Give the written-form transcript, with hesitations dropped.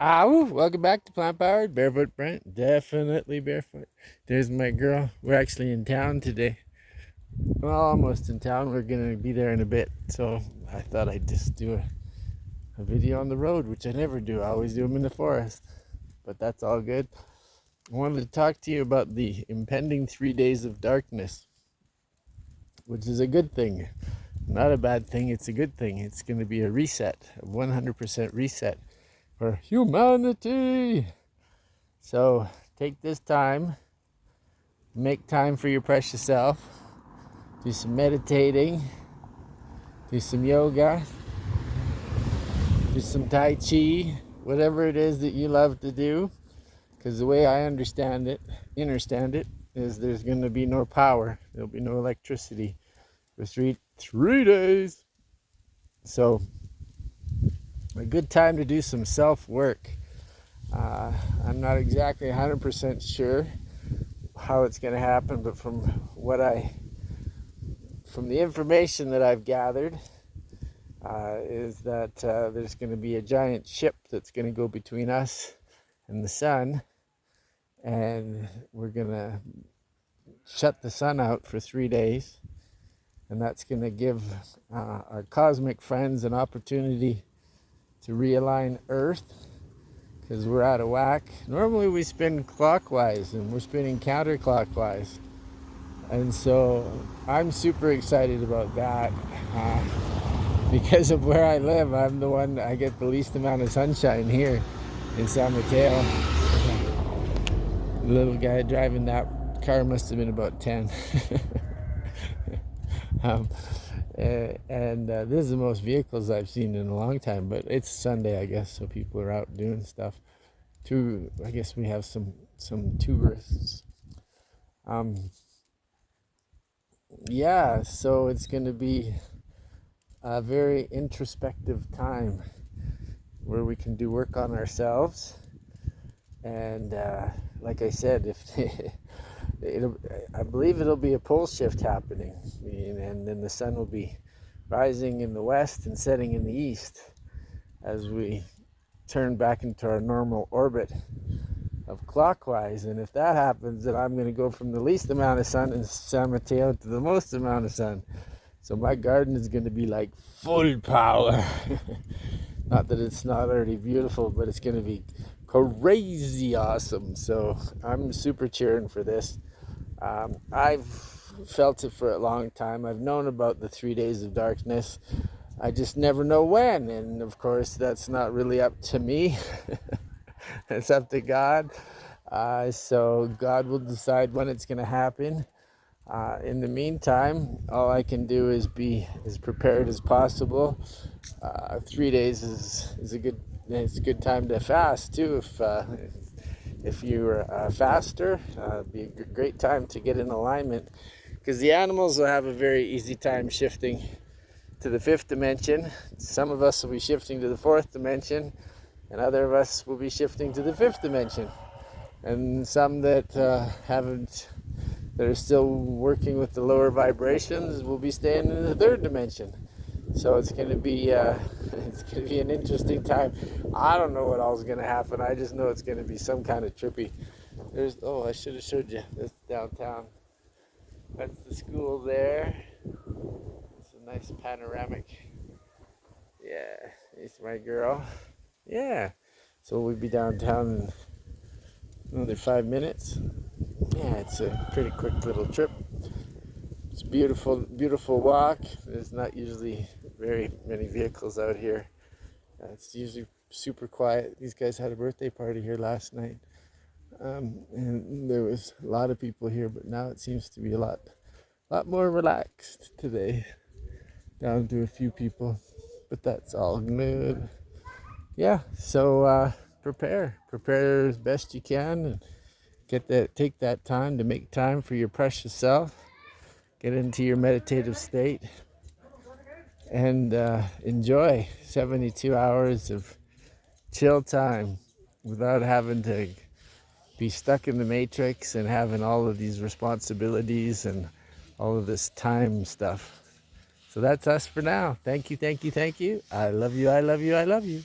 Ow! Welcome back to Plant Powered. Barefoot Brent. Definitely barefoot. There's my girl. We're actually in town today. Well, almost in town. We're going to be there in a bit. So I thought I'd just do a video on the road, which I never do. I always do them in the forest. But that's all good. I wanted to talk to you about the impending 3 days of darkness, which is a good thing. Not a bad thing. It's a good thing. It's going to be a reset, a 100% reset for humanity. So take this time, make time for your precious self, do some meditating, do some yoga, do some Tai Chi, whatever it is that you love to do. Because the way I understand it, is there's going to be no power. There'll be no electricity for three days. So a good time to do some self-work. I'm not exactly 100% sure how it's going to happen, but from the information that I've gathered, is that there's going to be a giant ship that's going to go between us and the sun, and we're going to shut the sun out for 3 days, and that's going to give our cosmic friends an opportunity to realign Earth, because we're out of whack. Normally we spin clockwise, and we're spinning counterclockwise. And so I'm super excited about that. Because of where I live, I'm the one, I get the least amount of sunshine here in San Mateo. The little guy driving that car must have been about 10. This is the most vehicles I've seen in a long time, but it's Sunday, I guess, so people are out doing stuff. I guess we have some tourists. Yeah, so it's going to be a very introspective time where we can do work on ourselves. And like I said, I believe it'll be a pole shift happening, and then the sun will be rising in the west and setting in the east as we turn back into our normal orbit of clockwise. And if that happens, then I'm going to go from the least amount of sun in San Mateo to the most amount of sun. So my garden is going to be like full power. Not that it's not already beautiful, but it's going to be crazy awesome. So I'm super cheering for this. I've felt it for a long time. I've known about the 3 days of darkness. I just never know when. And of course, that's not really up to me. It's up to God. So God will decide when it's going to happen. In the meantime, all I can do is be as prepared as possible. 3 days is a good time to fast too. If you're a faster, it'd be a great time to get in alignment, because the animals will have a very easy time shifting to the fifth dimension. Some of us will be shifting to the fourth dimension, and other of us will be shifting to the fifth dimension. And some that that are still working with the lower vibrations will be staying in the third dimension. So it's going to be an interesting time. I don't know what all's going to happen. I just know it's going to be some kind of trippy. I should have showed you this downtown. That's the school there. It's a nice panoramic. Yeah, it's my girl. Yeah. So we'll be downtown in another 5 minutes. Yeah, it's a pretty quick little trip. It's beautiful, beautiful walk. There's not usually very many vehicles out here. It's usually super quiet. These guys had a birthday party here last night, and there was a lot of people here. But now it seems to be a lot more relaxed today. Down to a few people, but that's all good. Yeah. So prepare as best you can, and take that time to make time for your precious self. Get into your meditative state and enjoy 72 hours of chill time without having to be stuck in the matrix and having all of these responsibilities and all of this time stuff. So that's us for now. Thank you. I love you.